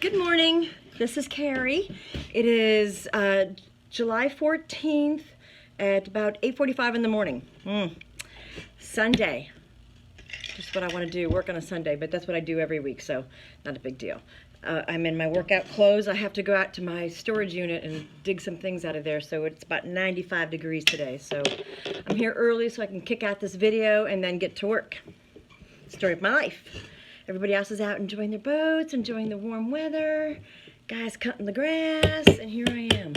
Good morning. This is Carrie. It is July 14th at about 8:45 in the morning. Sunday. Just what I want to do, work on a Sunday, but that's what I do every week, so not a big deal. I'm in my workout clothes. I have to go out to my storage unit and dig some things out of there, so it's about 95 degrees today. So I'm here early so I can kick out this video and then get to work. Story of my life. Everybody else is out enjoying their boats, enjoying the warm weather, guys cutting the grass, and here I am.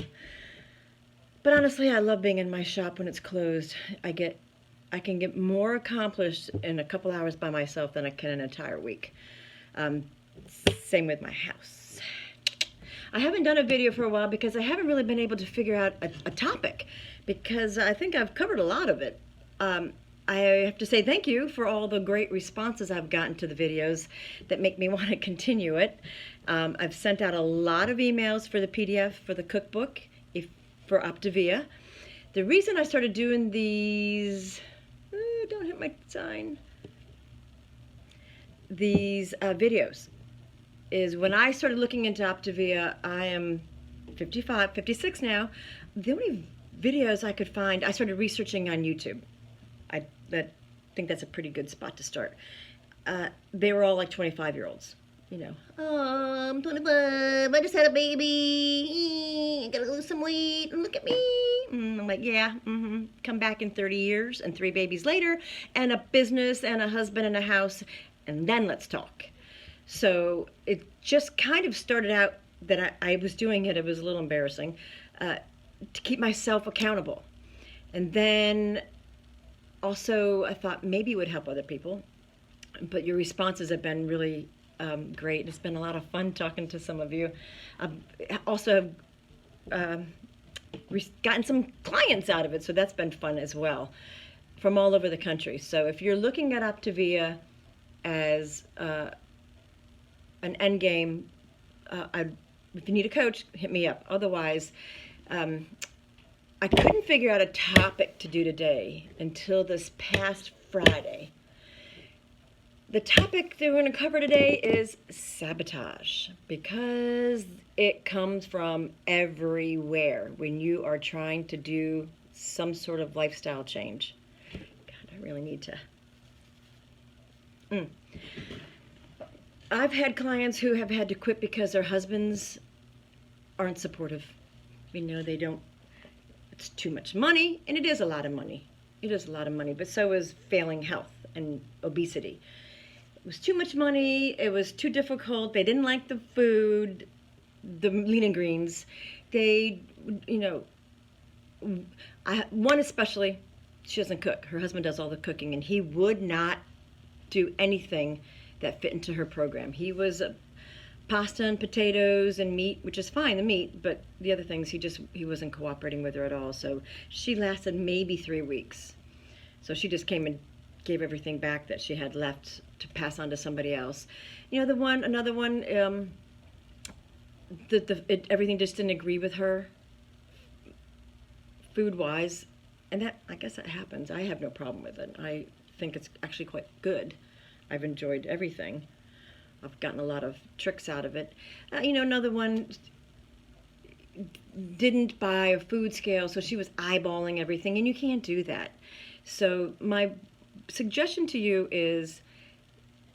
But honestly, I love being in my shop when it's closed. I can get more accomplished in a couple hours by myself than I can in an entire week. Same with my house. I haven't done a video for a while because I haven't really been able to figure out a topic, because I think I've covered a lot of it. I have to say thank you for all the great responses I've gotten to the videos that make me want to continue it. I've sent out a lot of emails for the PDF for the cookbook for Optavia. The reason I started doing these, don't hit my sign, these videos is when I started looking into Optavia. I am 56 now. The only videos I could find, I started researching on YouTube. I think that's a pretty good spot to start. They were all like 25-year-olds. You know, oh, I'm 25, I just had a baby, I gotta lose some weight, look at me. I'm like, yeah, come back in 30 years and 3 babies later, and a business and a husband and a house, and then let's talk. So it just kind of started out that I was doing it was a little embarrassing, to keep myself accountable. And then also, I thought maybe it would help other people, but your responses have been really great. It's been a lot of fun talking to some of you. Also, gotten some clients out of it, so that's been fun as well, from all over the country. So if you're looking at Optavia as an end game, if you need a coach, hit me up. Otherwise, I couldn't figure out a topic to do today until this past Friday. The topic that we're going to cover today is sabotage, because it comes from everywhere when you are trying to do some sort of lifestyle change. God, I really need to. I've had clients who have had to quit because their husbands aren't supportive. You know, they don't. It's too much money, and it is a lot of money. It is a lot of money, but so is failing health and obesity. It was too much money. It was too difficult. They didn't like the food, the lean and greens. They, you know, one especially, she doesn't cook. Her husband does all the cooking, and he would not do anything that fit into her program. He was pasta and potatoes and meat, which is fine, the meat, but the other things he wasn't cooperating with her at all. So she lasted maybe 3 weeks. So she just came and gave everything back that she had left to pass on to somebody else. You know, another one, everything just didn't agree with her food-wise, and that, I guess that happens. I have no problem with it. I think it's actually quite good. I've enjoyed everything. I've gotten a lot of tricks out of it. You know, another one didn't buy a food scale, so she was eyeballing everything, and you can't do that. So my suggestion to you is,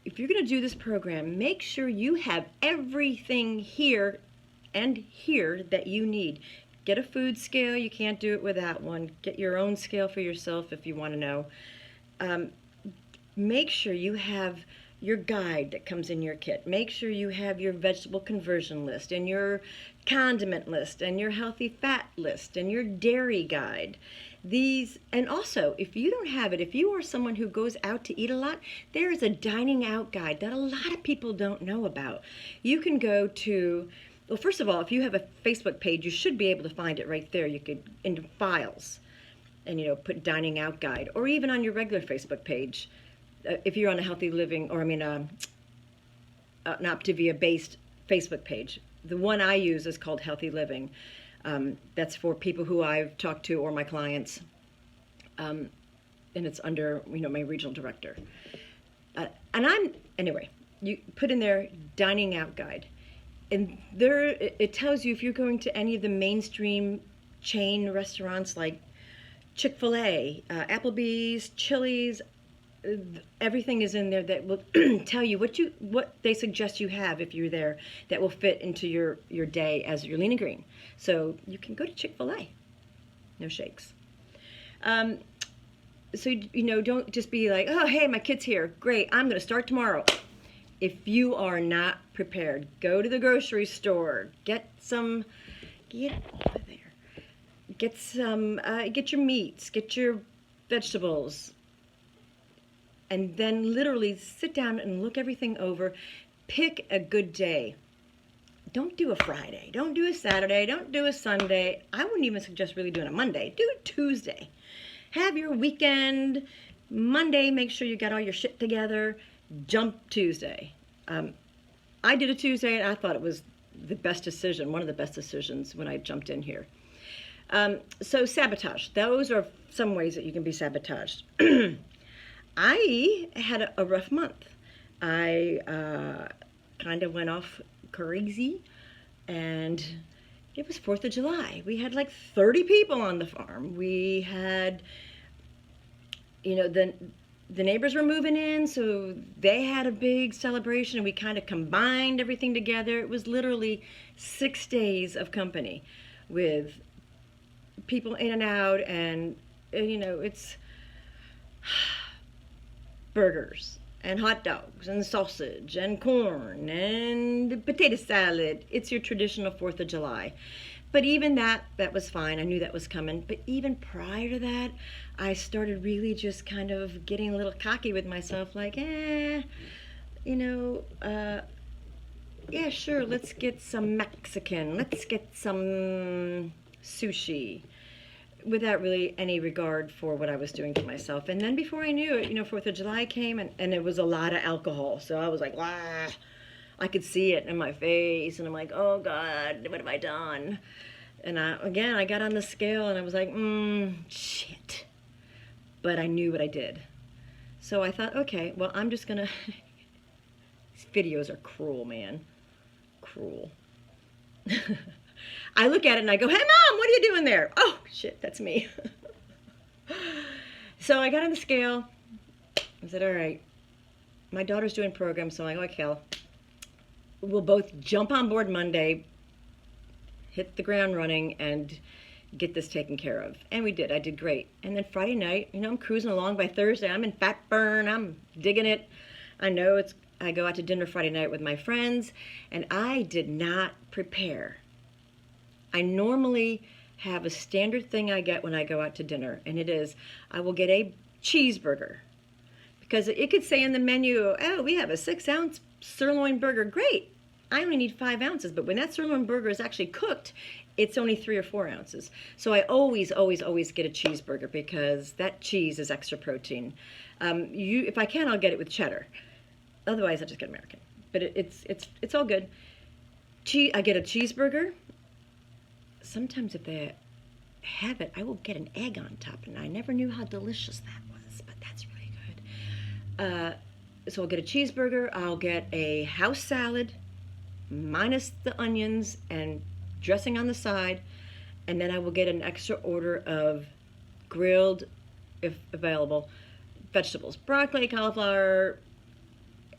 if you're going to do this program, make sure you have everything here and here that you need. Get a food scale. You can't do it without one. Get your own scale for yourself if you want to know. Make sure you have your guide that comes in your kit. Make sure you have your vegetable conversion list and your condiment list and your healthy fat list and your dairy guide. And also, if you don't have it, if you are someone who goes out to eat a lot, there is a dining out guide that a lot of people don't know about. You can go to, well, first of all, if you have a Facebook page, you should be able to find it right there. You could, into files, and, you know, put dining out guide, or even on your regular Facebook page. If you're on a healthy living, or an Optavia-based Facebook page. The one I use is called Healthy Living. That's for people who I've talked to or my clients, and it's under, you know, my regional director. Anyway, you put in there dining out guide. And there, it tells you if you're going to any of the mainstream chain restaurants like Chick-fil-A, Applebee's, Chili's, everything is in there that will tell you what they suggest you have if you're there that will fit into your day as your lean and green. So you can go to Chick-fil-A, no shakes. So don't just be like, oh hey, my kid's here, great, I'm gonna start tomorrow. If you are not prepared, go to the grocery store, get over there. Get your meats, get your vegetables, and then literally sit down and look everything over. Pick a good day. Don't do a Friday, don't do a Saturday, don't do a Sunday. I wouldn't even suggest really doing a Monday. Do a Tuesday. Have your weekend. Monday, make sure you got all your shit together. Jump Tuesday. I did a Tuesday and I thought it was the best decision, one of the best decisions when I jumped in here. So sabotage, those are some ways that you can be sabotaged. I had a rough month. I kind of went off crazy, and it was 4th of July. We had like 30 people on the farm. We had, the neighbors were moving in, so they had a big celebration, and we kind of combined everything together. It was literally 6 days of company with people in and out, and it's burgers and hot dogs and sausage and corn and potato salad. It's your traditional 4th of July. But even that was fine. I knew that was coming. But even prior to that, I started really just kind of getting a little cocky with myself, like, yeah, sure, let's get some Mexican. Let's get some sushi, without really any regard for what I was doing to myself. And then before I knew it, 4th of July came, and it was a lot of alcohol. So I was like, wah. I could see it in my face, and I'm like, oh God, what have I done? And I got on the scale, and I was like, shit. But I knew what I did. So I thought, okay, well, I'm just gonna, these videos are cruel, man. Cruel. I look at it and I go, hey Mom, what are you doing there? Oh shit, that's me. So I got on the scale. I said, all right, my daughter's doing programs, so I'm like, okay, we'll both jump on board Monday, hit the ground running, and get this taken care of. And we did. I did great. And then Friday night, I'm cruising along. By Thursday, I'm in fat burn. I'm digging it. I know I go out to dinner Friday night with my friends, and I did not prepare. I normally have a standard thing I get when I go out to dinner, and it is I will get a cheeseburger. Because it could say in the menu, oh, we have a 6-ounce sirloin burger. Great. I only need 5 ounces, but when that sirloin burger is actually cooked, it's only 3 or 4 ounces. So I always, always, always get a cheeseburger because that cheese is extra protein. If I can, I'll get it with cheddar. Otherwise, I just get American. But it's all good. I get a cheeseburger. Sometimes if they have it, I will get an egg on top, and I never knew how delicious that was, but that's really good. So I'll get a cheeseburger. I'll get a house salad, minus the onions and dressing on the side, and then I will get an extra order of grilled, if available, vegetables, broccoli, cauliflower,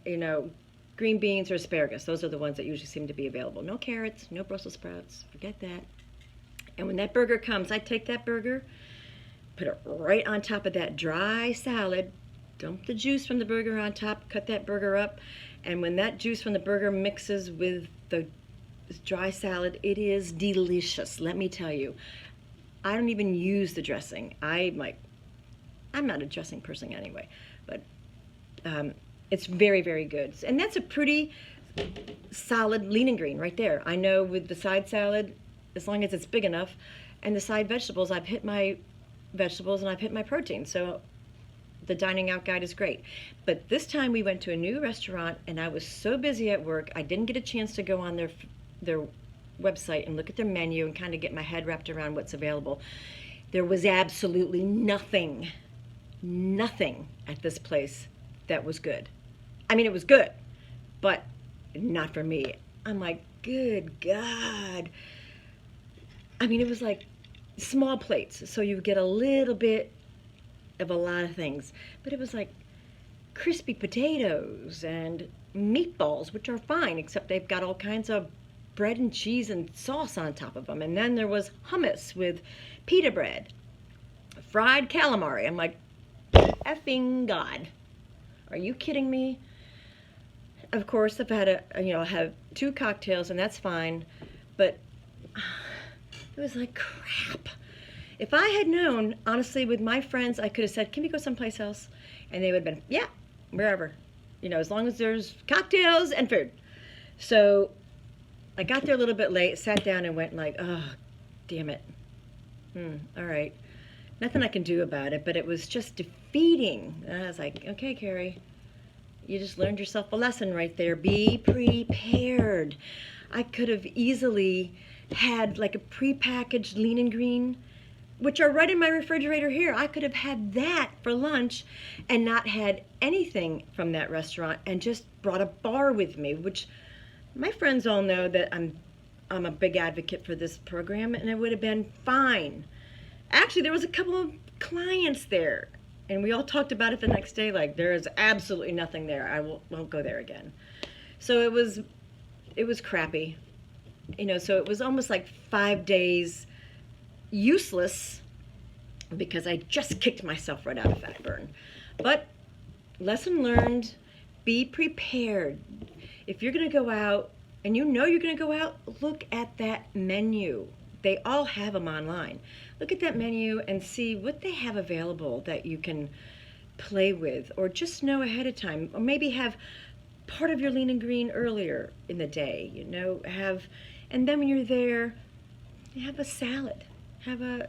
green beans or asparagus. Those are the ones that usually seem to be available. No carrots, no Brussels sprouts, forget that. And when that burger comes, I take that burger, put it right on top of that dry salad, dump the juice from the burger on top, cut that burger up, and when that juice from the burger mixes with the dry salad, it is delicious, let me tell you. I don't even use the dressing. I'm not a dressing person anyway, but it's very, very good. And that's a pretty solid lean and green right there. I know with the side salad, as long as it's big enough, and the side vegetables, I've hit my vegetables and I've hit my protein. So the dining out guide is great. But this time we went to a new restaurant, and I was so busy at work, I didn't get a chance to go on their website and look at their menu and kind of get my head wrapped around what's available. There was absolutely nothing at this place that was good. I mean, it was good, but not for me. I'm like, good God. I mean, it was like small plates, so you get a little bit of a lot of things. But it was like crispy potatoes and meatballs, which are fine, except they've got all kinds of bread and cheese and sauce on top of them. And then there was hummus with pita bread, fried calamari. I'm like, effing God. Are you kidding me? Of course, I've had have 2 cocktails, and that's fine, but it was like crap. If I had known, honestly, with my friends, I could have said, can we go someplace else? And they would have been, yeah, wherever. As long as there's cocktails and food. So I got there a little bit late, sat down and went like, oh, damn it. All right. Nothing I can do about it, but it was just defeating. And I was like, okay, Carrie, you just learned yourself a lesson right there. Be prepared. I could have easily had like a prepackaged lean and green, which are right in my refrigerator here. I could have had that for lunch and not had anything from that restaurant and just brought a bar with me, which my friends all know that I'm a big advocate for this program, and it would have been fine. Actually, there was a couple of clients there, and we all talked about it the next day, like there is absolutely nothing there. I won't go there again. So it was crappy. So it was almost like 5 days useless because I just kicked myself right out of fat burn. But lesson learned, be prepared. If you're going to go out and you're going to go out, look at that menu. They all have them online. Look at that menu and see what they have available that you can play with, or just know ahead of time, or maybe have part of your lean and green earlier in the day, and then when you're there, have a salad. Have a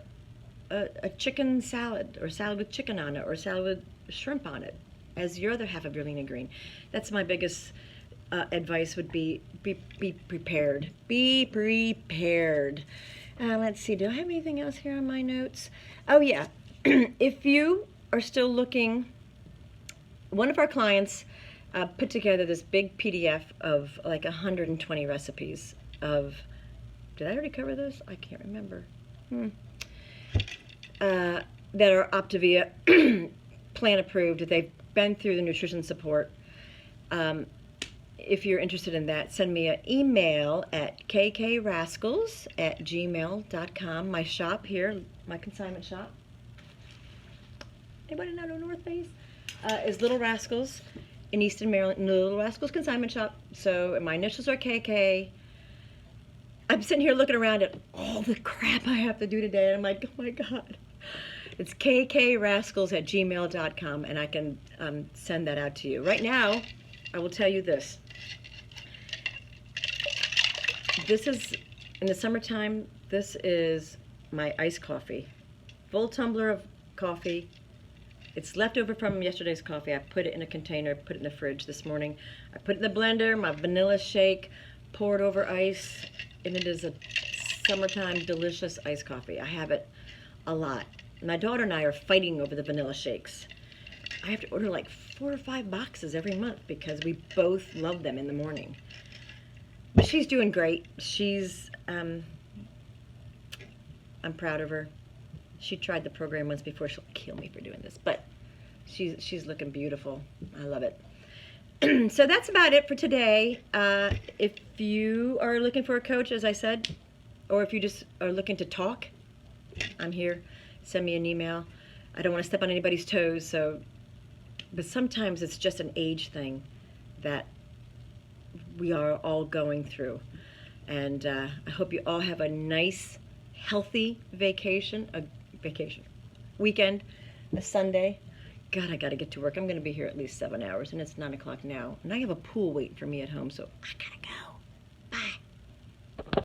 chicken salad, or salad with chicken on it, or salad with shrimp on it as your other half of your lean and green. That's my biggest advice would be prepared. Be prepared. Let's see, do I have anything else here on my notes? Oh yeah, if you are still looking, one of our clients put together this big PDF of like 120 recipes of, did I already cover this? I can't remember. That are Optavia plan approved. They've been through the nutrition support. If you're interested in that, send me an email at kkrascals@gmail.com. My shop here, my consignment shop. Anybody know North Face? Is Little Rascals in Easton, Maryland. Little Rascals Consignment Shop. So my initials are KK. I'm sitting here looking around at all the crap I have to do today, and I'm like, oh my God. It's kkrascals@gmail.com, and I can send that out to you. Right now, I will tell you this. This is, in the summertime, this is my iced coffee. Full tumbler of coffee. It's left over from yesterday's coffee. I put it in a container, put it in the fridge this morning. I put it in the blender, my vanilla shake, poured over ice, and it is a summertime delicious iced coffee. I have it a lot. My daughter and I are fighting over the vanilla shakes. I have to order like 4 or 5 boxes every month because we both love them in the morning. But she's doing great. She's, I'm proud of her. She tried the program once before. She'll kill me for doing this, but she's looking beautiful. I love it. So that's about it for today. If you are looking for a coach, as I said, or if you just are looking to talk, I'm here. Send me an email. I don't want to step on anybody's toes, but sometimes it's just an age thing that we are all going through. And I hope you all have a nice, healthy weekend, a Sunday. God, I got to get to work. I'm going to be here at least 7 hours, and it's 9 o'clock now. And I have a pool waiting for me at home, so I got to go.